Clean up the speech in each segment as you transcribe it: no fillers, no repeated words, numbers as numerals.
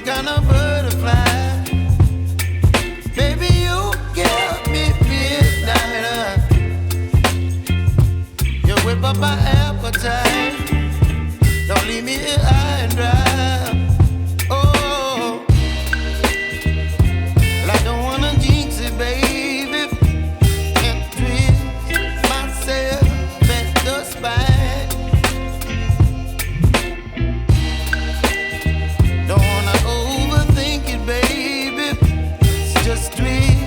some kind of butterfly. Baby, you give me midnight. You whip up my appetite. Don't leave me here high and dry. Oh, well, I don't wanna jinx it, baby. Can't twist myself at the spine. Don't wanna overthink it, baby. It's just twist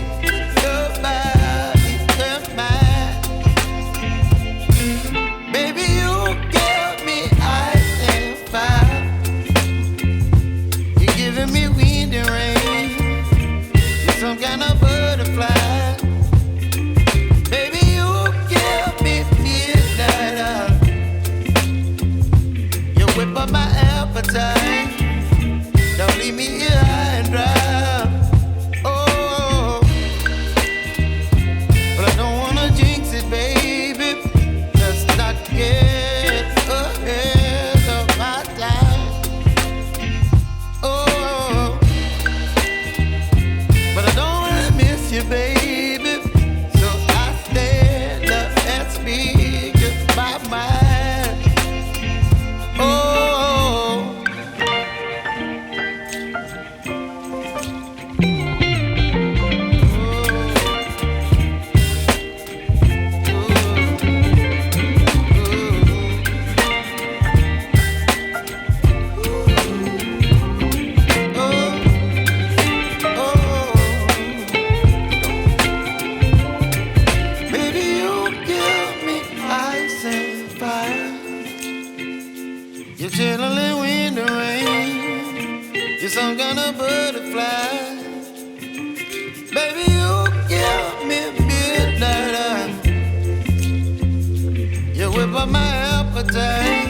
your body and mine. Baby, you give me ice and fire. You're giving me wind and rain. You're some kind of butterfly. Baby, you give me midnight. You whip up my appetite. Don't leave me here high and dry. Oh, but I don't wanna jinx it, baby. Let's not get ahead of my time. Oh, but I don't wanna miss you, baby. So I stand up and speak my mind. Oh. Baby, you give me ice and fire. You're chilling wind and rain. You're some kind of butterfly. Baby, you give me midnight. You whip up my appetite.